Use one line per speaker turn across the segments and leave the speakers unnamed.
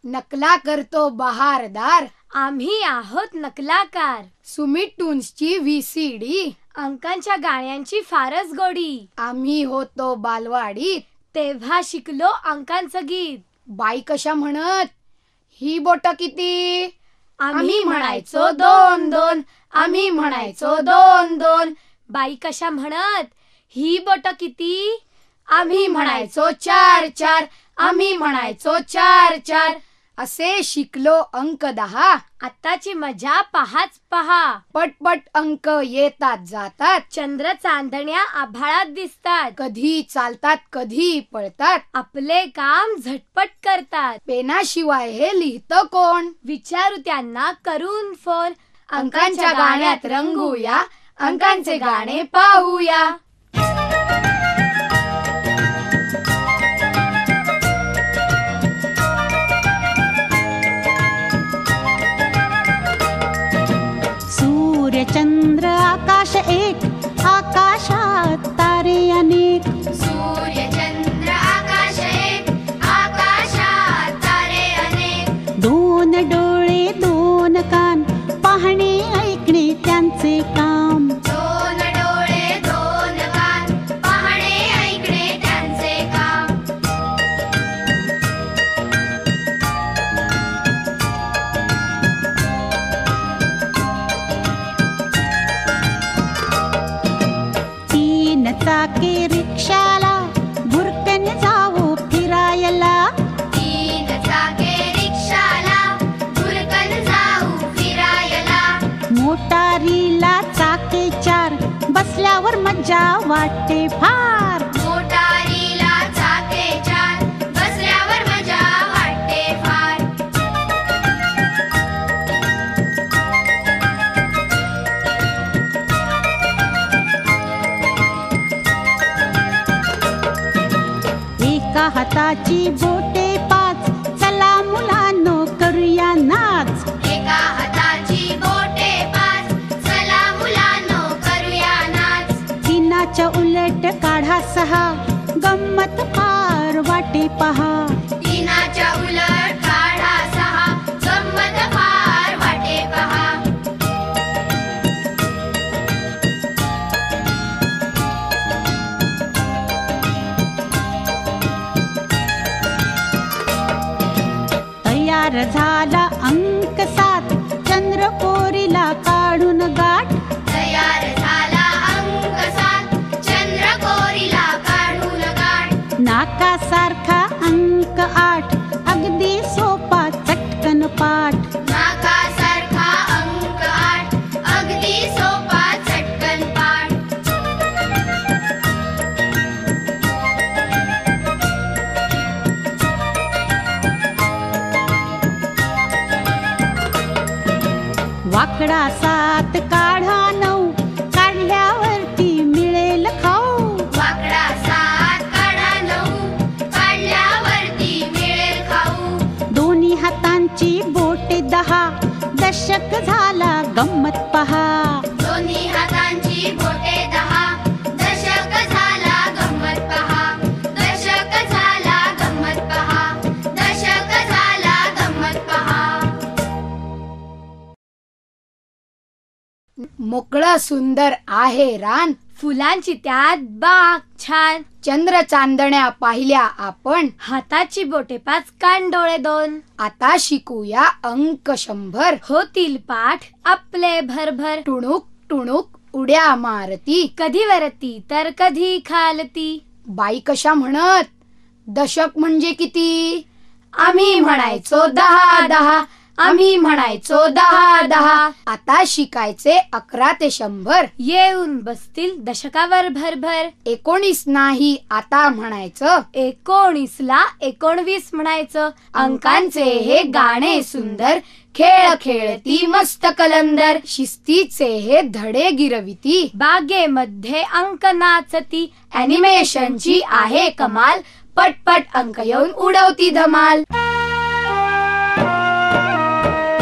नकला करतो बहारदार,
आम्ही आहोत नकलाकार.
सुमित टून्सची VCD,
अंकांच्या गाण्यांची फारच गोडी.
आम्ही होतो बालवाडीत,
तेव्हा शिकलो अंकांचं गीत.
बाई कशा म्हणत, ही बोट किती?
आम्ही म्हणायचो 2 2, आम्ही म्हणायचो 2 2. बाई कशा म्हणत, ही बोट किती?
आम्ही म्हणायचो 4 4, आम्ही म्हणायचो 4 4. असे शिकलो अंक 10.
आत्ताची मजा पहाच पहा.
पटपट अंक येतात जातात,
चंद्र चांदण्या आभाळात दिसतात.
कधी चालतात कधी पळतात,
आपले काम झटपट करतात.
पेनाशिवाय हे लिहितं कोण?
विचारू त्यांना करून फोन.
अंकांच्या गाण्यात रंगूया, अंकांचे गाणे पाहूया.
चंद्र आकाश एक, आकाशात तारे अनेक.
सूर्य चंद्र आकाश एक, आकाशात तारे अनेक.
2 डोळे 2 कान, पाहणे ऐकणे त्यांचे काम.
2 डोळे 2 कान, पाहणे ऐकणे त्यांचे काम.
चाके रिक्षाला, भुरकन जाऊ फिरायला.
3 चाके रिक्षाला, भुरकन जाऊ फिरायला.
मोटारीला चाके 4, बसल्यावर मजा वाटते फार.
मोटारीला चाके 4, बसल्यावर मजा वाटते फार.
एका हाताची बोटे 5, चला मुलांनो करूया नाच.
एका हाताची बोटे 5, चला मुलांनो करूया नाच.
3च्या उलट काढा 6, गंमत फार वाटे पहा.
3च्या उलट काढा 6, गंमत फार वाटे पहा.
तयार झाला अंक 7, चंद्रकोरीला काढून गाठ.
तयार झाला अंक 7, चंद्रकोरीला काढून गाठ.
नाकासारखा अंक 8, अगदी सोपा चटकन पाठ.
नाकासारखा अंक 8, अगदी सोपा चटकन पाठ.
वाकडा 7 काढा 9, काढल्यावरती मिळेल खाऊ.
वाकडा 7 काढा 9, काढल्यावरती मिळेल खाऊ.
दोन्ही हातांची बोटे 10, दशक झाला गंमत पहा.
दोन्ही हातांची बोटे 10, दशक झाला गंमत पहा. दशक झाला गंमत पहा. दशक झाला गंमत पहा.
मोकळं सुंदर आहे रान,
फुलांची त्यात बाग छान.
चंद्र चांदण्या पाहिल्या आपण,
हाताची बोटे 5, कान डोळे 2.
आता शिकूया अंक 100.
होतील पाठ आपले भरभर.
टुणूक टुणूक उड्या मारती,
कधी वरती तर कधी खालती.
बाई कशा म्हणत, दशक म्हणजे किती?
आम्ही म्हणायचो 10 10,
आम्ही म्हणायचो 10 10. आता शिकायचे 11 ते 100.
येऊन बसतील दशकावर भरभर.
19 नाही आता म्हणायचं.
19 ला 19 म्हणायचं.
अंकांचे हे गाणे सुंदर, खेळ खेळती मस्त कलंदर. शिस्तीचे हे धडे गिरविती,
बागेमध्ये अंक नाचती.
ॲनिमेशनची आहे कमाल, पटपट अंक येऊन उडवती धमाल.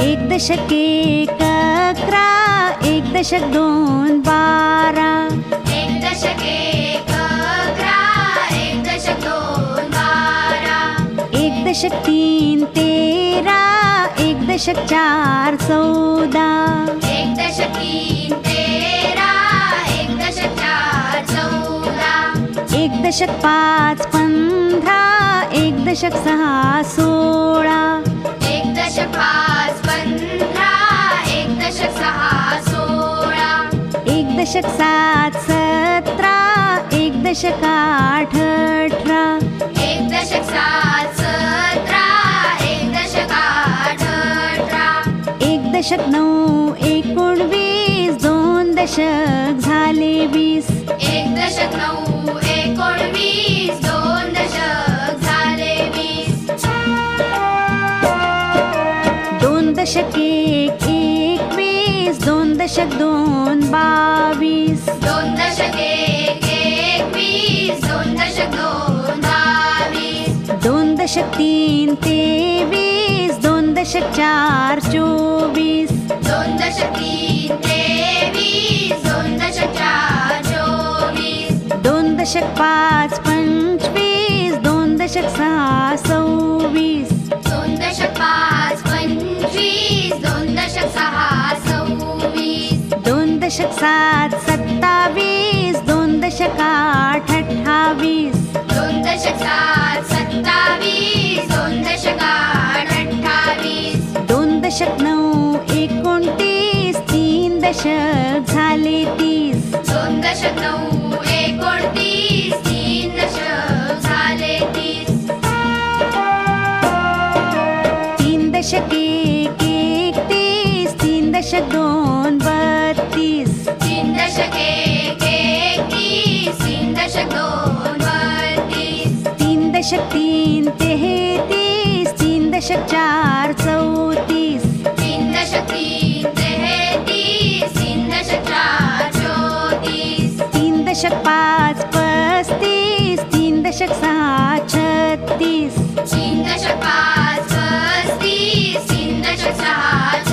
1 दशक 1 11, 1 दशक 2 12,
1 दशक 1 11, 1 दशक 2 12,
1 दशक 3 13, 1 दशक 4 14,
1 दशक 3 13, 1 दशक 4 14,
1 दशक 5 15, 1 दशक 6 16,
1 दशक 5 15, 1 दशक 6 16,
1 दशक 7 17, 1 दशक 8 18,
1 दशक 7 17, 1 दशक 8 18,
1 दशक 9 19, 2 दशक झाले 20,
1 दशक 9 19, 2 दशक झाले 20,
2 दशक 1 21, 2 दशक 2 22,
2 दशक 1 21, 2 दशक 2 22,
2 दशक 3 23, 2 दशक 4 24,
2 दशक 3 23, 2 दशक 4 24,
2 दशक 5 25, 2 दशक 6 26,
2 दशक 5 25, 2 दशक 6 26,
2 दशक 7 27, 2 दशक 8 28,
2 दशक 7 27, 2 दशक 8 28,
2 दशक 9 29, 3 दशक झाले 30,
2 दशक 9 29, 3 दशक झाले 30,
3 दशक 1 31, 3 दशक 2 32,
3 दशक 1 31, 3 दशक 2 32,
3 दशक 3 33, 3 दशक 4 34,
3 दशक 3 33, 3 दशक 4 34,
3 दशक 5 35, 3 दशक 6 36,
3 दशक 5 35, 3 दशक 6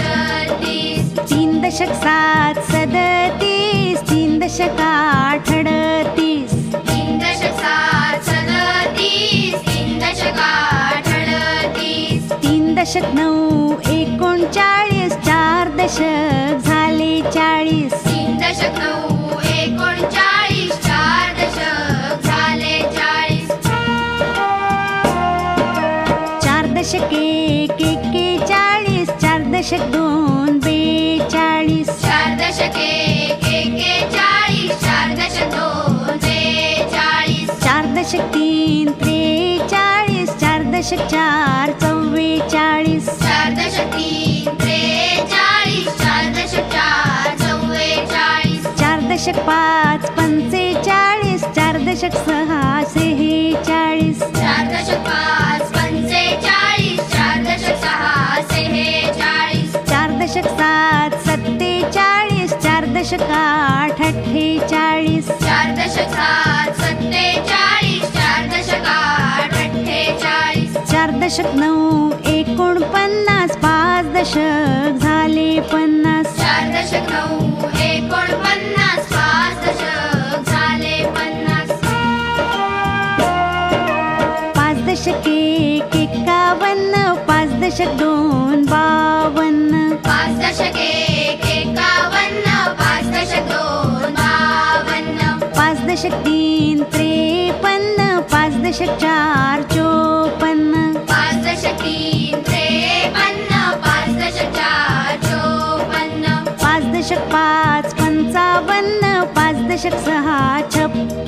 36,
3 दशक 7 37, 3 दशक 8 38,
3 दशक 7 37, 3 दशक 8 38,
3 दशक 9 39, 4 दशक झाले 40,
3 दशक 9 39, 4 दशक झाले 40,
4 दशक 1 41, 4 दशक 2 42,
4 दशक 1 41, 4 दशक 2 43,
4 दशक 3 43, 4 दशक 4 44,
4 दशक 3 43, 4 दशक 4 44,
4 दशक 5 45, 4 दशक 6 46,
4 दशक 5 45, 4 दशक 6 46,
4 दशक 7 47, 4 दशक 8 48,
4 दशक 7 47, 4 दशक 8 48,
4 दशक 9 49, 5 दशक झाले 50,
4 दशक 9 49, 5 दशक झाले 50,
5 दशक 1 51, 5 दशक 2 52,
5 दशक 1 51, 5 दशक 2 52,
5 दशक 3 53, 5 दशक 4 54,
5 दशक 3 53, 5 दशक 4 54,
5 दशक 5 55, 5 दशक 6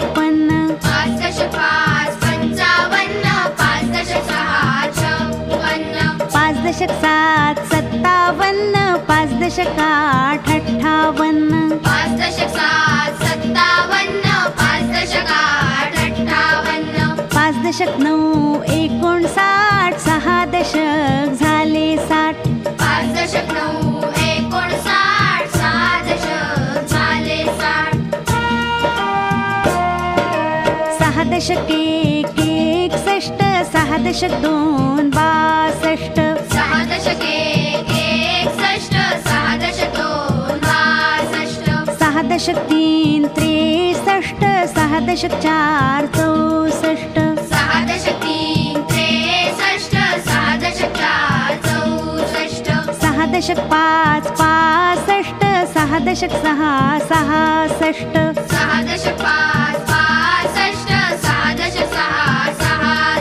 56,
5 दशक 5 55, 5 दशक 6 56,
5 दशक 7 57 5 दशक 8 58
5 दशक 7 57 5 दशक 8 58
5 दशक 9 59 6 दशक झाले 60
5 दशक 9 59 6 दशक झाले 60
6 दशक 1 61 6 दशक 2 62
6 दशक 61 6 दशक 2 62
6 दशक 3 63 6 दशक 4 64
6 दशक 3 63 6 दशक 4 64
6 दशक 5 65 6 दशक 6 66
6 दशक 5 65 6 दशक 6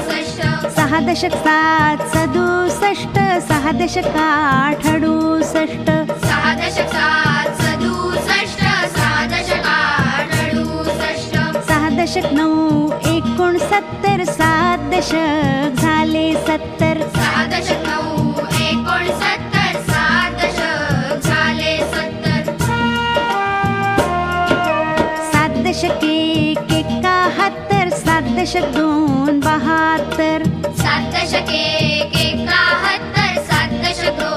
66
6 दशक 7 67 6 दशक 8 68
6 दशक 7 67 6 दशक 8 68
6 दशक 9 69 7 दशक झाले 70
6 दशक 9 69 7 दशक झाले 70
7 दशक 1 71 7 दशक 2 72
7 दशक 1 71 7 दशक 2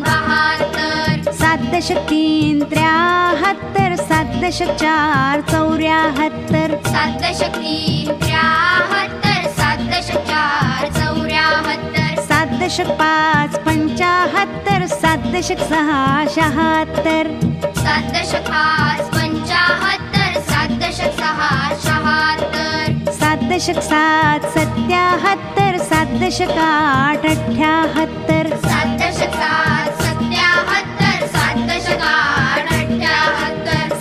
72
7 दशक 3 73 7 दशक 4 74
7 दशक 3 73 7 दशक 4 74
7 दशक 5 75 7 दशक 6 76
7 दशक 5 75 7 दशक 6 76
7 दशक 7 77 7 दशक 8 78
7 दशक 7 77 7 दशक 8 78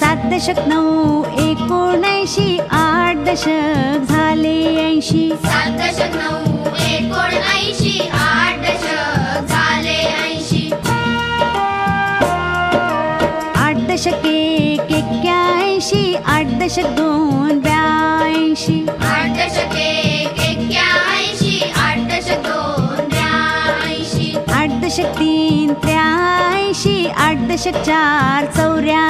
7 दशक 9 79 8 दशक झाले 80
7 दशक 9 79 8 दशक झाले 80
8 दशक 1 81 8 दशक 2 82
8 दशक 1 81 8 दशक 2 82
8 दशक 3 83 8 दशक 4 84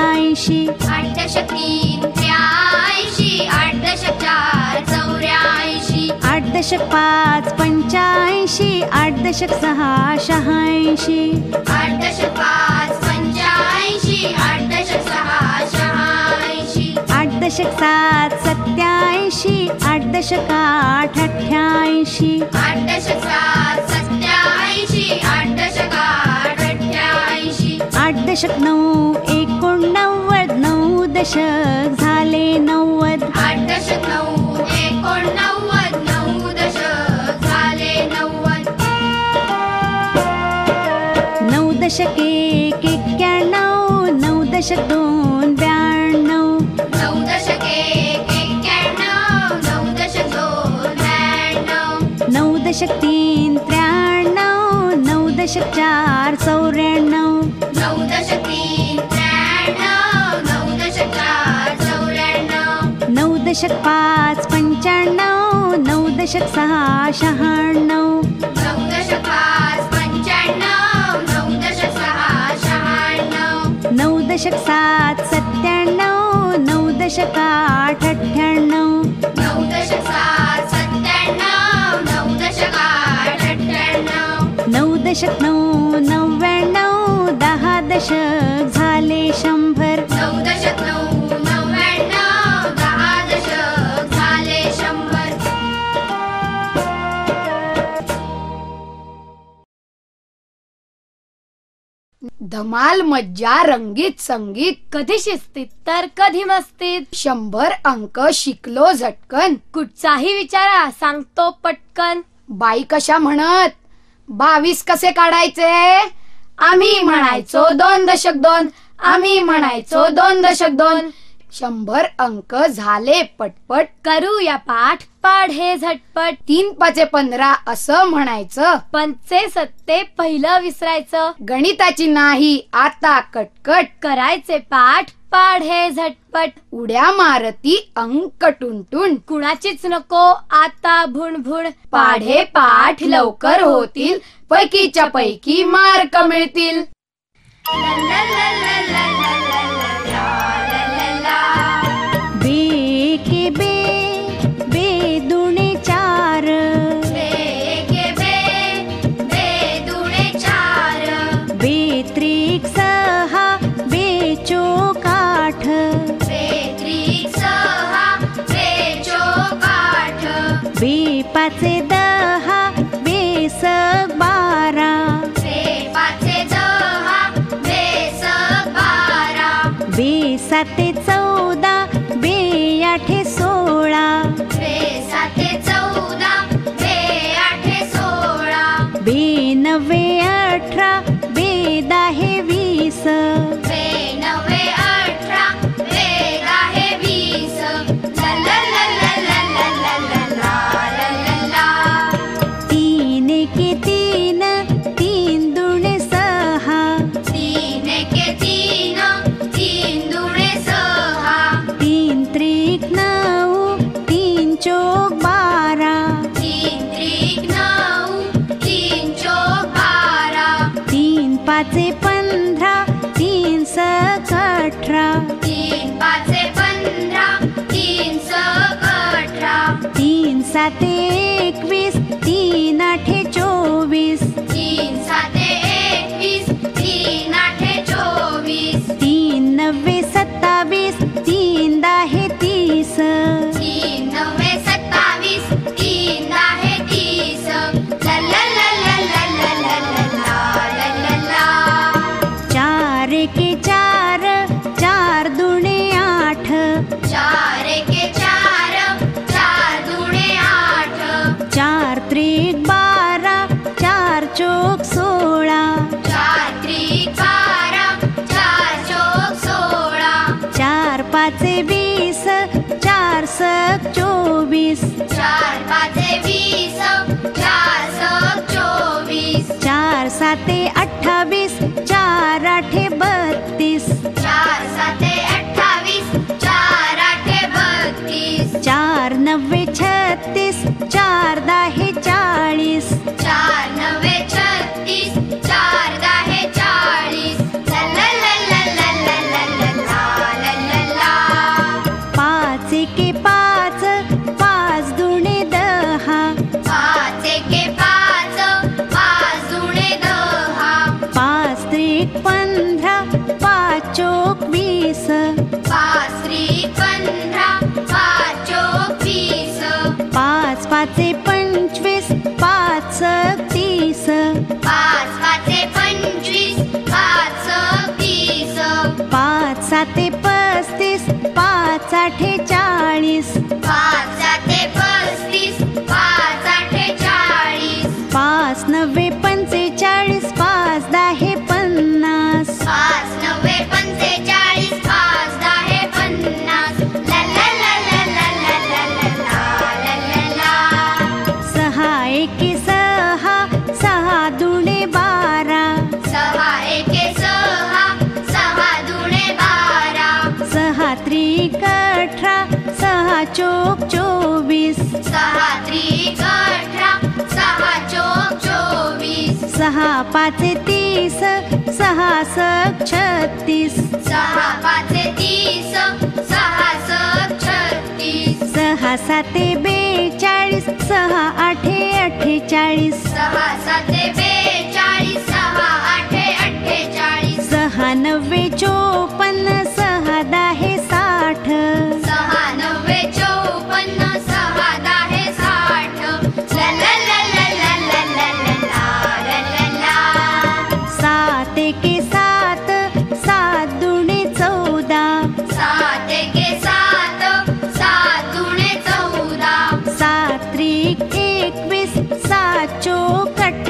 8 दशक 3 83 8 दशक 4 84
8 दशक 5 85 8 दशक 6 86
8 दशक 5 85 8 दशक 6 86
8 दशक 7 87 8 दशक 8 88
8 दशक 7 87 8 दशक 8 88
8 दशक 9 89 9 दशक झाले 90
8 दशक 9 89 9 दशक झाले 90
9 दशक 1 91 9 दशक 2 92
9 दशक 1 91 9 दशक 2 92
9 दशक 3 93 9 दशक 4 94
9 दशक 3 93 9 दशक 4 94
9 दशक 5 95 9 दशक 6 96
9 दशक 5 95 9 दशक 6 96
9 दशक 7 97 9 दशक 8 98
9 दशक 7 97 9 दशक 8 98
9 दशक 9 99 10 दशक झाले 100
9 दशक 9 99 10 दशक झाले 100
धमाल मज्जा रंगीत संगीत,
कधी शिस्तीत तर कधी मस्तीत.
100 अंक शिकलो झटकन.
कुठचाही विचारा सांगतो पटकन.
बाई कशा म्हणत 22 कसे काढायचे? आम्ही म्हणायचो 2 दशक 2, आम्ही म्हणायचो 2 दशक 2. 100 अंक झाले पटपट.
करूया पाठ पाढ हे झटपट.
3 5 15 असं म्हणायचं.
पंचे सत्ते पहिलं विसरायचं.
गणिताची नाही आता कटकट.
करायचे पाठ पाढ हे झटपट.
उड्या मारती अंक टुनटुन.
कुणाचीच नको आता भुणभुण.
पाढे पाठ लवकर होतील, पैकीच्या पैकी मार्क मिळतील.
ला ला ला ला ला ला ला ला ला ला ला.
बे के बे, बे दुणे चार.
बे के बे, बे दुणे चार.
बे त्रिक सहा, बे चोक आठ.
बे त्रिक सहा, बे चोक आठ.
बे पाचे दहा, बे सक बारा.
बे पाचे दहा, बे सक बारा.
बे साते चौदा, बे आठे सोळा.
बे साते चौदा, बे आठे सोळा.
बे नवे अठरा, बे दाहे वीस.
बे नवे अठरा, बे दाहे वीस. ला ला ला ला ला ला ला ला ला ला ला.
तीन एके तीन, तीन दुणे सहा.
तीन एके तीन, तीन दुणे सहा.
तीन त्रिक नऊ, तीन चोक बारा.
तीन त्रिक नऊ, तीन चोक बारा.
तीन पाचे पंधरा, तीन सक अठरा.
तीन पाचे पंधरा, तीन सक अठरा.
तीन साते एकवीस, तीन आठे चोवीस.
तीन साते एकवीस, तीन आठे चोवीस.
तीन नव्वे सत्तावीस, तीन दाहे तीस.
तीन नवे सत्तावीस, तीन दाहे तीस. ला ला ला ला ला ला ला ला ला ला ला.
चार एके चार, चार दुणे आठ.
चार एके चार, चार दुणे आठ.
चार त्रिक बारा, चार चोक सोळा.
चार त्रिक बारा, चार चोक सोळा.
चार पाचे वीस, चार सक चोवीस.
चार पाचे वीस, चार सक चोवीस.
चार साते अठ्ठावीस, चार आठे बत्तीस.
चार साते अठ्ठावीस, चार आठे बत्तीस.
चार नव्वे छत्तीस, चार दाहे चाळीस.
चार नवे छत्तीस, चार दाहे चाळीस. ला ला ला ला ला ला ला ला ला ला ला.
पाच एके पाच, पाच दुणे दहा.
पाच एके पाच, पाच दुणे दहा.
पाच त्रिक पंधरा, पाच चोक वीस.
पाच त्रिक पंधरा, पाच चोक वीस.
पाच पाचे पंचवीस, पाच सक तीस.
पाच पाचे पंचवीस, पाच सक तीस.
पाच साते पस्तीस, पाच आठे चाळीस.
पाच साते पस्तीस, पाच आठे चाळीस.
पाच नव्वे पंचेचाळीस, पाच दाहे पन्नास.
पाच नव्वे पंचेचाळीस, पाच दाहे पन्नास. ला ला ला ला ला ला ला ला ला ला ला.
सहा एके सहा, सहा दुणे बारा.
सहा एके सहा, सहा दुणे बारा.
सहा त्रिक अठरा, सहा चोक चोवीस.
सहा त्रिक अठरा, सहा चोक चोवीस.
सहा पाचे तीस, सहा सक छत्तीस.
सहा पाचे तीस, सहा सक छत्तीस.
सहा साते बेचाळीस, सहा आठे अठ्ठेचाळीस.
सहा साते बेचाळीस, सहा आठे अठ्ठेचाळीस.
सहा नव्वे चोपन्न, सहा दाहे साठ.
सहा नव्वे चोपन्न,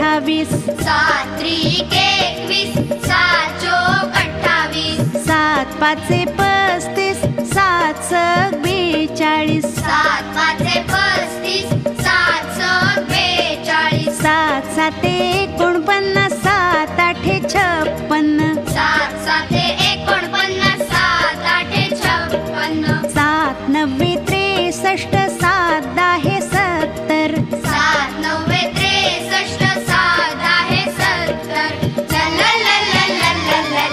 28
सात त्रिक 21 सात चोक 28
सात पाचे 35 सात सक 42
सात पाचे 35 सात सक 42
सात साते 49 सात आठे 56
सात साते 49 सात आठे 56
सात नव्वे 63 सात दहा 70
सात नव्वे 63 सात दहा 70 ला ला ला ला ला ला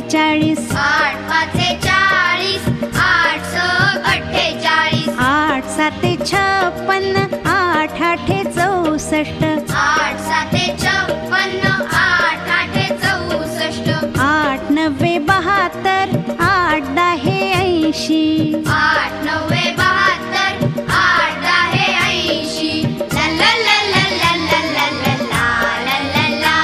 42.
8 5 40, 8 6 48.
8 7 56, 8 8 64.
8 7 56, 8 8 64.
8 9 72, 8 10 80.
8 9 72, 8 10 80. ला ला ला ला ला ला ला ला ला ला ला.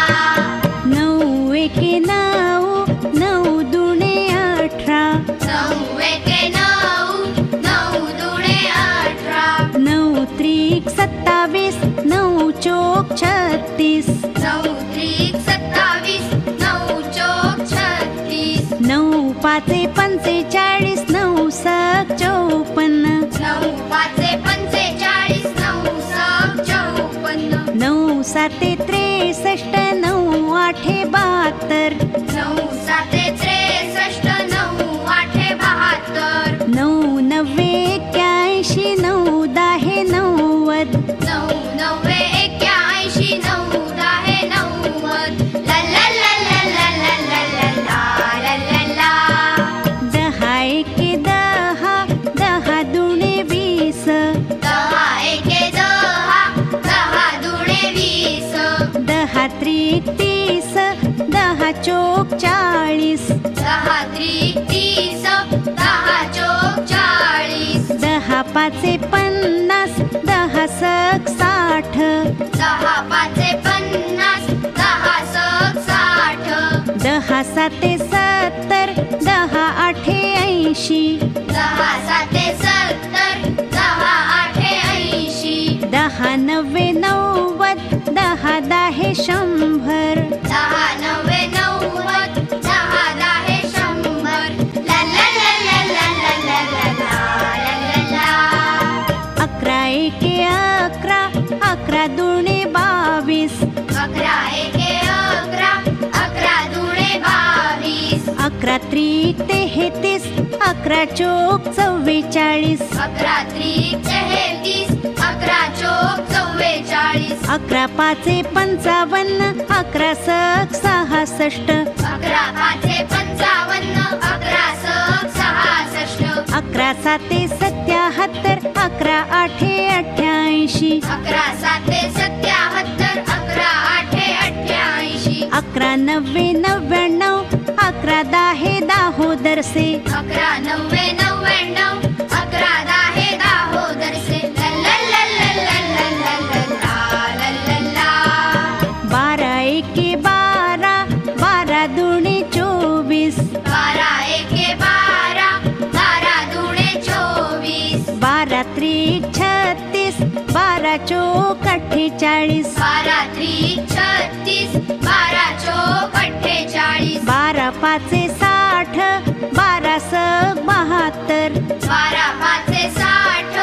9 1 9, 9 दुणे 18.
9 1 9, 9 दुणे 18.
9 त्रिक 27, 9 चोक 36.
9 त्रिक 27, 9 चोक 36.
9 5 45, 9 सक 54.
9 5 45, 9 सक 54.
9 7 63, 9 8 72.
9 7 63, 9 8 72.
9 9 81, 9 10 90.
9 9 81, 9 10 90. ला ला ला ला ला ला ला ला ला ला ला.
10 1 10, 10 दुणे 20.
10 1 10, 10 दुणे 20.
10 त्रिक 30, 10 चोक 40.
10 त्रिक 30, 10 चोक 40.
10 5 50, 10 सक 60.
10 5 50, 10 सक 60.
10 7 70, 10 8 80.
10 7 70, 10 8 80.
10 9 90, 10 10 100.
10 9 90, 10 10 100. ला ला ला ला ला ला ला ला ला ला ला.
11 1 11, 11 दुणे 22.
11 1 11, 11 दुणे 22.
11 त्रिक 33, 11 चोक 44.
11 त्रिक 33, 11 चोक 44.
11 5 55, 11 सक 66.
11 5 55, 11 सक 66.
11 7 77, 11 8 88.
11 7 77, 11 8 88.
11 9 99, 11 10 दाहोदर से.
11 9 99, 11 10 दाहोदर से. ला ला ला ला ला ला ला ला ला ला.
12 1 12, 12 दुणे 24.
12 1 12, 12 दुणे 24.
12 त्रिक 36, 12 चोक 48.
12 त्रिक 36, 12 चोक 48.
12 5 60, 12 सक 72.
12 5 60,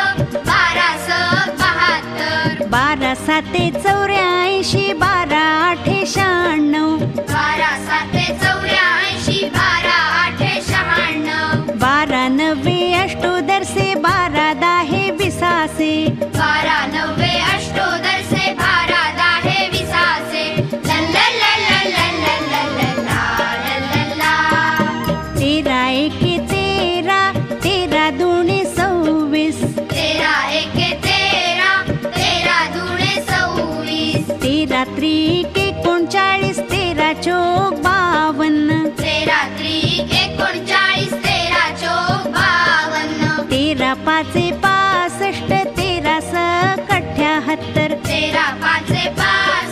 12 सक 72.
12 7 84, 12 8 96.
12 7 84, 12 8 96.
12 9 अष्टोदर से, 12 10 विसासे.
12 9 अष्टोदर से, 12 10 विसासे. ला ला ला ला ला ला ला ला ला ला.
13 1 13, 13 दुणे 26.
13 1 13, 13 दुणे 26.
13 त्रिक 39, 13 चोक 52.
13 त्रिक 39, 13 चोक 52.
13 5 65, 13 सक 78.
13 5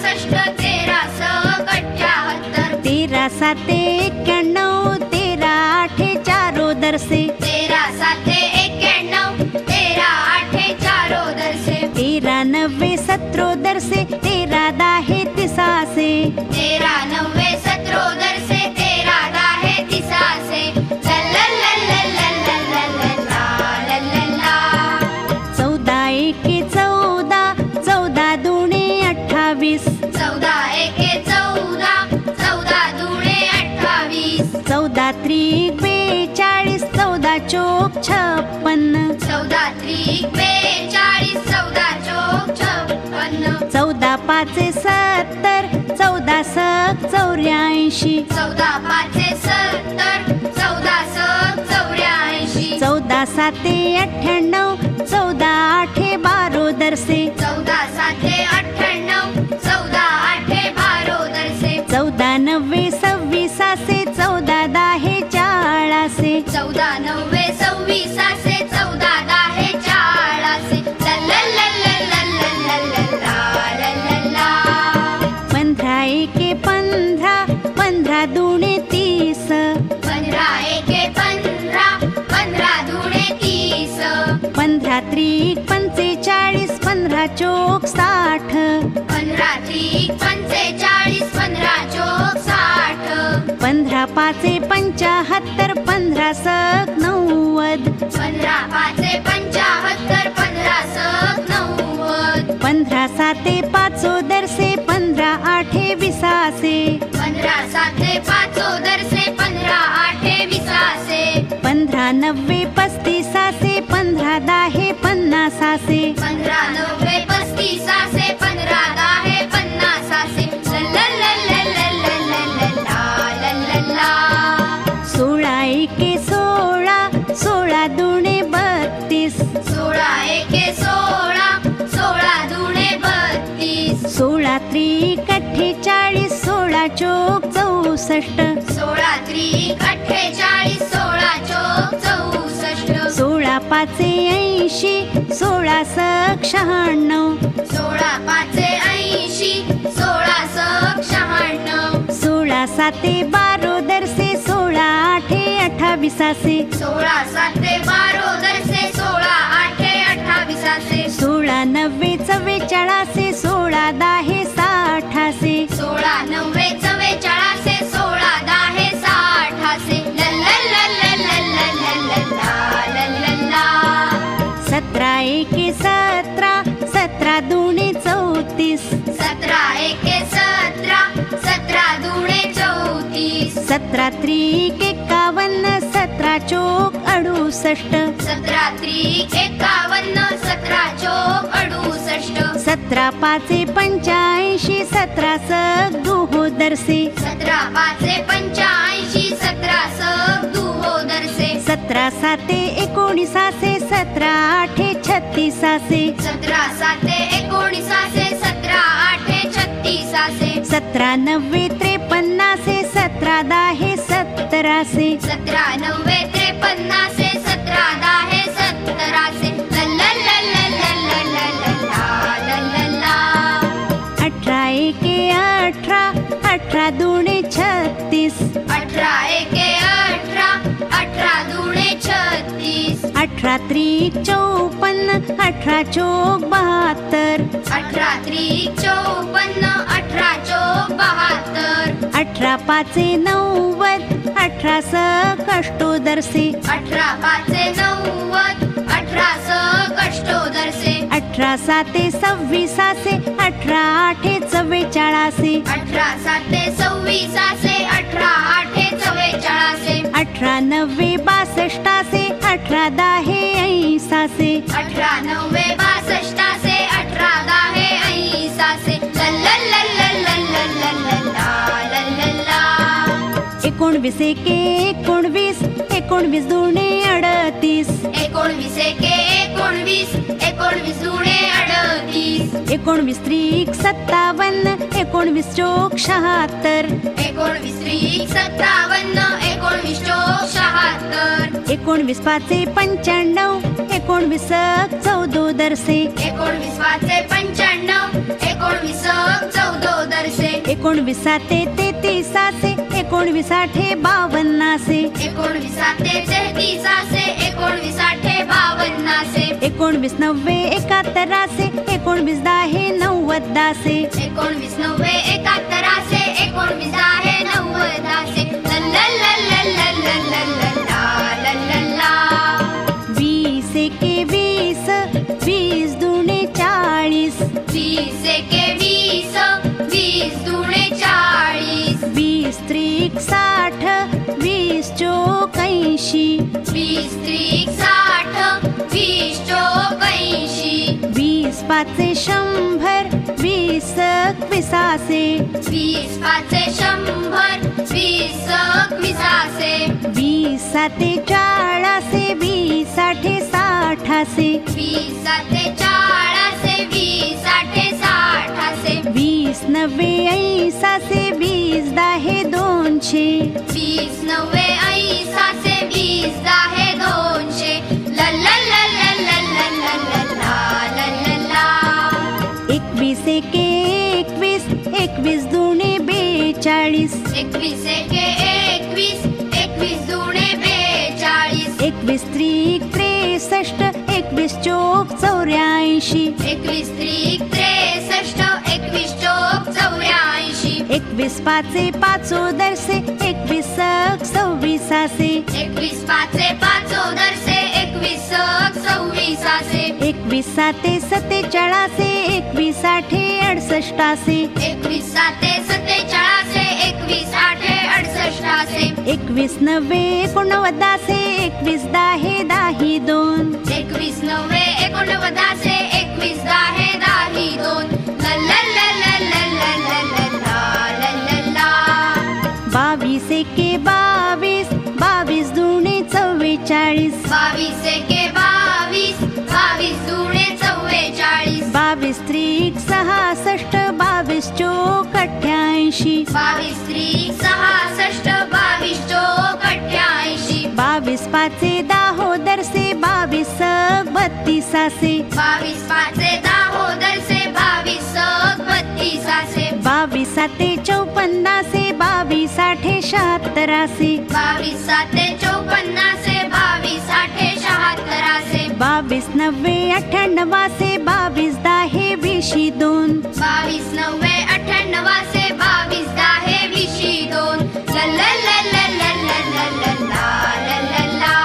65, 13 सक 78.
13 7 91, 13 8 चारोदर से.
13 7 91, 13 8 चारोदर से.
13 9 17 से, 13 10 तिसासे.
13 9 17 से, 13 10 तिसासे. ला ला ला ला ला ला ला ला ला ला ला.
14 1 14, 14 दुणे 28.
14 1 14, 14 दुणे 28.
14 त्रिक 42, 14 चोक 56.
14 त्रिक 42, 14 चोक 56.
14 5 70, 14 सक 84.
14 5 70,
साते 98, 14 आठे 12 दरसे.
14 साते 98, 14 आठे 12 दरसे.
14 9 26 14 10 40.
14 9 26 14 10 40. ला ला ला ला ला ला ला ला ला ला.
15 एके 15, 15 दुणे 30.
15 एके 15, 15 दुणे 30.
15 त्रिक 45, 15 चोक 60.
15 त्रिक 45, 15 चोक 60.
15 पाचे 75, 15 सक 90.
15 पाचे 75, 15 सक 90.
15 साते 5 दरसे, 15 आठे 20.
15 साते 5 दरसे, 15 आठे 20.
15 90 35, 15 10 50.
15 90 35, 15 10 50. ला ला ला ला ला ला ला ला ला.
16 एके 16, 16 दुणे 32.
16 एके 16, 16 दुणे 32.
16 त्रिक 48, 16 चोक 64.
16 त्रिक 48, 16 चोक 64.
16 पाचे 80, 16 सक 96.
16 पाचे 80, 16 सक 96.
16 साते 12 दरसे, 16 आठे 28.
16 साते 12 दरसे, 16 आठे 28.
16 90 44, 16 10 60.
16 90 44, 16 10 60. ला ला ला ला ला ला ला ला ला ला.
17 एके 17, 17 दुणे 34.
17 एके 17, 17 दुणे 34.
17 त्रिक 51, 17 चोक 68.
17 त्रिक 51, 17 चोक 68.
17 पाचे 85, 17 सक 2 दरसे.
17 पाचे 85, 17 सक 2 दरसे.
17 साते 19, 17 आठे 36.
17 साते 19, 17 आठे 36.
17 90 53, 17 10 17.
17 90 53, 17 10 17. ला ला ला ला ला ला ला ला ला.
18 एके 18, 18 दुणे 36.
18 एके 18, 18 दुणे 36.
18 त्रिक 54, 18 चोक 72.
18 त्रिक 54, 18 चोक 72.
18 पाचे 90, 18 सक 8 दरसे.
18 पाचे 90, 18 सक 8 दरसे.
18 साते 26, 18 आठे 44.
18 साते 26, 18 आठे 44.
18 90 62, 18 10 80.
18 90 62, 18 10 80. ला ला ला ला ला ला ला ला ला ला.
19 एके 19, 19 दुणे 38.
19 एके 19, 19 दुणे 38.
19 त्रिक 57, 19 चोक 76.
19 त्रिक 57, 19 चोक 76.
19 पाचे 95, 19 सक 14 दरसे.
19 पाचे 95, 19 सक 14 दरसे.
19 साते 33, 19 आठे 52.
19 साते 33, 19 आठे 52.
19 90 71, 19 10 90.
19 90 71, 19 10 90. ला ला ला ला ला ला ला ला ला.
20 एके 20, 20 दुणे 40.
20 एके 20, 20 दुणे 40.
20 त्रिक 60, 20 चोक 80.
20 त्रिक 60, 20 चोक 80.
20 पाचे 100, 20 20 21
20 पाचे 100 20 21
20 साते 40 20 आठे 60
20 साते 40 20 आठे 60
20 90 80 20 10 200
20 90 80 20 10 200 ला ला ला ला ला ला ला ला ला ला ला
21 एके 21 21 दुणे 42
21 एके 21 21 दुणे 42
21 त्रिक 63 21 चोक 84
21 त्रिक 63 21 चोक 84
21 पाचे 5 दरसे 21 26
21 पाचे 5 दरसे 21 26
21 साते 47 21 आठे 68
21 साते 47 21 आठे 68
21 90 89 21 10 10 2
21 90 89 21 10 10 2 ला ला ला ला ला ला ला ला ला ला
22 एके 22 22 दुणे 44
22 एके 22 22 दुणे 44
22 त्रिक 66 22 चोक 88
22 त्रिक 66 22 चोक 88
22 पाचे 10 दरसे 22 32
22 पाचे 10 दरसे 22 32
22 साते 54 22 आठे 76
22 साते 54 22 आठे 76
22 90 98 22 10 20 2
22 90 98 22 10 20 2 ला ला ला ला ला ला ला ला ला ला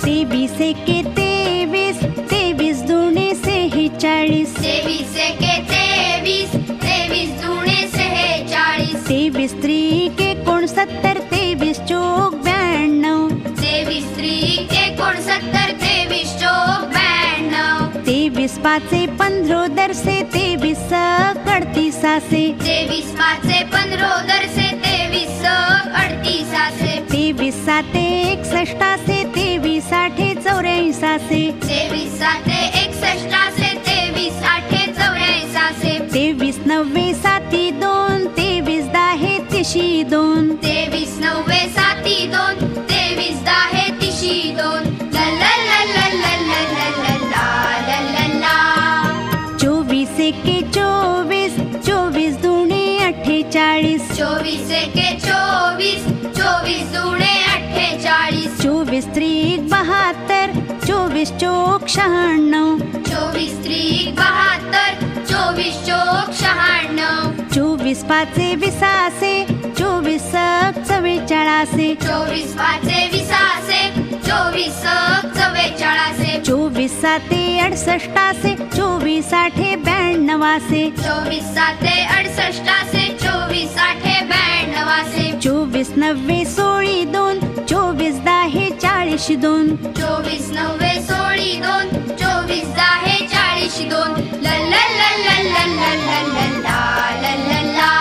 23 एके 23 23 दुणे 46
23 एके 23 23 दुणे 46
23 त्रिक 69 23 चोक 92
23 त्रिक 69 23 चोक 92
23 पाचे 15 दरसे 23 38
23 पाचे 15 दरसे 23 38
23 साते 61 23 आठे 84
23 साते 61 23 आठे 84
23 90 साती 2 23 10 तिशी 2
23 90 साती 2 23 10 तिशी 2 ला ला ला ला ला ला ला ला ला ला
24 एके 24 24 दुणे 48
24 एके 24 24 दुणे 48
24 त्रिक 72 24 चोक 96
24 त्रिक 72 24 चोक 96
24 पाचे 20 24 44
24 पाचे 20 24 44
24 साते 68 24 आठे 92
24 साते 68 24 आठे 92
24 90 16 2 24 10 40 2
24 90 16 2 24 10 40 2 ला ला ला ला ला ला ला ला ला ला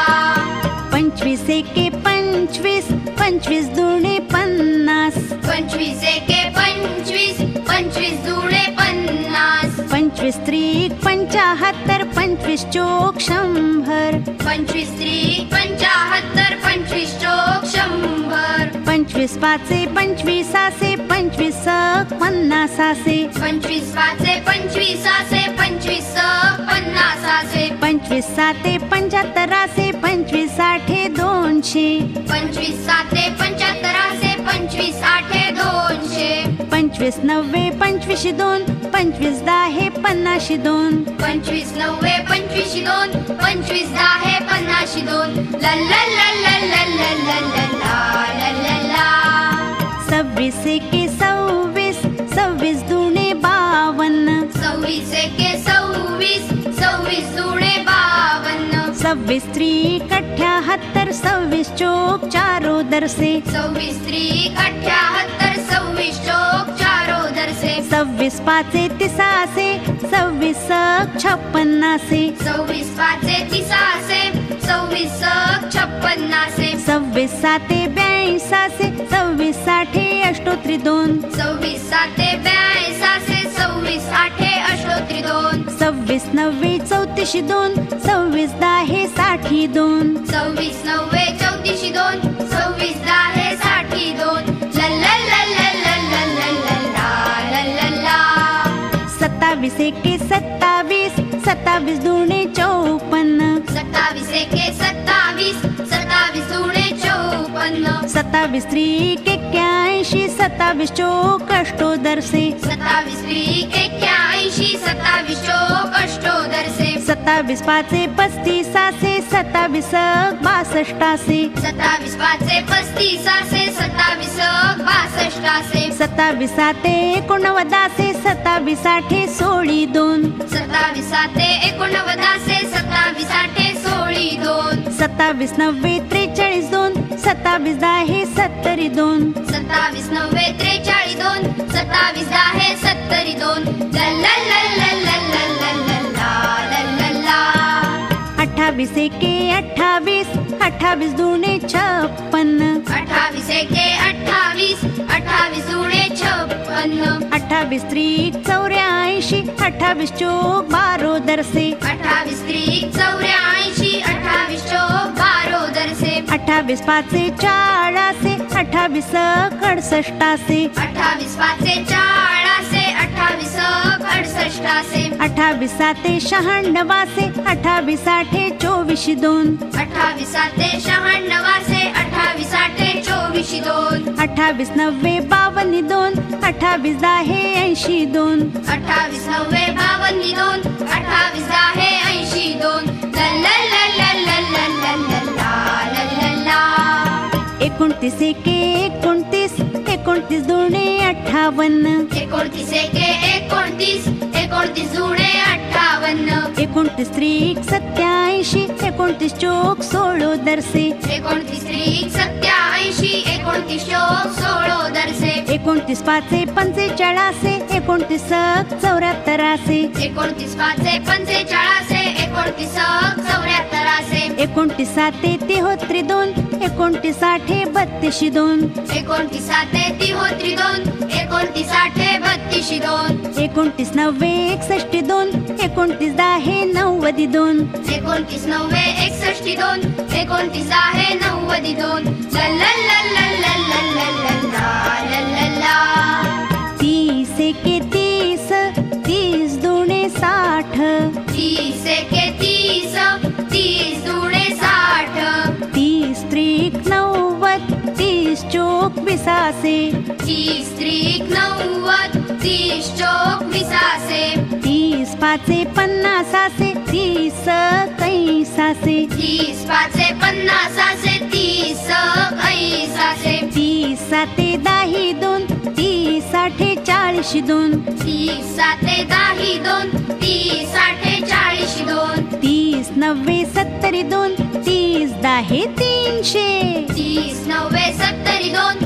25 एके 25 25 दुणे 50
25 एके 25 25 दुणे 50
25 त्रिक 75 25 चोक 100
25 त्रिक 75 25 चोक 100
25 पाचे 25 25 50
25 पाचे 25 25 50
25 साते 75 25 आठे 200
25 साते 75 25 आठे 200
25 90 25 2 25 10 50 2
25 90 25 2 25 10 50 2 ला ला ला ला ला ला ला ला ला ला
26 एके 26 26 दुणे 52
26 एके 26 26 दुणे 52
26 त्रिक 78 26 चोक 4 दरसे
26 त्रिक 78 26 चोक 4 दरसे दरसे
26 पाचे 300, 26 56.
26 पाचे 300, 26 56.
26 साते 82, 26 साठे अष्टोत्री 2.
26 साते 82, 26 आठे अष्टोत्री 2.
26 9 34 2, 26 10 60 2.
26 9 34 2, 26 10 60 2. ला ला ला ला ला ला ला ला ला ला ला.
27 एके 27, 27 दुणे 54.
27 एके 27, 27 दुणे 54.
27 त्रिक 81, 27 चोक अष्टोदरसे.
27 त्रिक 81, 27 चोक अष्टोदरसे.
27 पाचे 35, 27 62.
27 पाचे 35, 27 62.
27 साते 89, 27 आठे 16 2.
27 साते 89, 27 आठे 16 2.
27 9 43 2, 27 10 70 2.
27 9 43 2, 27 10 70 2. ला ला ला ला ला ला ला ला ला ला ला.
28 एके 28, 28 दुणे 56.
28 एके 28, 28 दुणे 56.
28 त्रिक 84, 28 चोक 12 दरसे.
28 त्रिक 84, 28 चोक 12 दरसे.
28 पाचे 40, 28 68.
28 पाचे 40, 28 68.
28 साते 96, 28 आठे 24 2.
28 साते 96, 28 आठे 24 2.
28 9 52 2, 28 10 80 2.
28 9 52 2, 28 10 80 2. ला ला ला ला ला ला ला ला ला ला ला.
29 एके 29, 29 दुणे 58.
29 एके 29, 29 दुणे 58.
29 त्रिक 87, 29 चोक 16 दरसे.
29 त्रिक 87, 29 चोक 16 दरसे.
29 पाचे 45, 29 74.
29 पाचे 45, 29 74.
29 साते 33 2, 29 आठे 32 2.
29 साते 33 2, 29 आठे 32 2.
29 9 61 2, 29 10 90 2.
29 9 61 2, 29 10 90 2. ला ला ला ला ला ला ला ला ला ला ला.
30 एके 30, 30 दुणे 60.
30 एके 30, 30 दुणे 60.
30 त्रिक 90, 30 चोक 82.
30 त्रिक 90, 30 चोक 82.
30 पाचे 50, 30 61.
30 पाचे 50, 30 61.
30 साते 10 2, 30 आठे 40 2.
30 साते 10 2, 30 आठे 40 2.
30 90 70 2, 30 10 300.
30 9 70 2,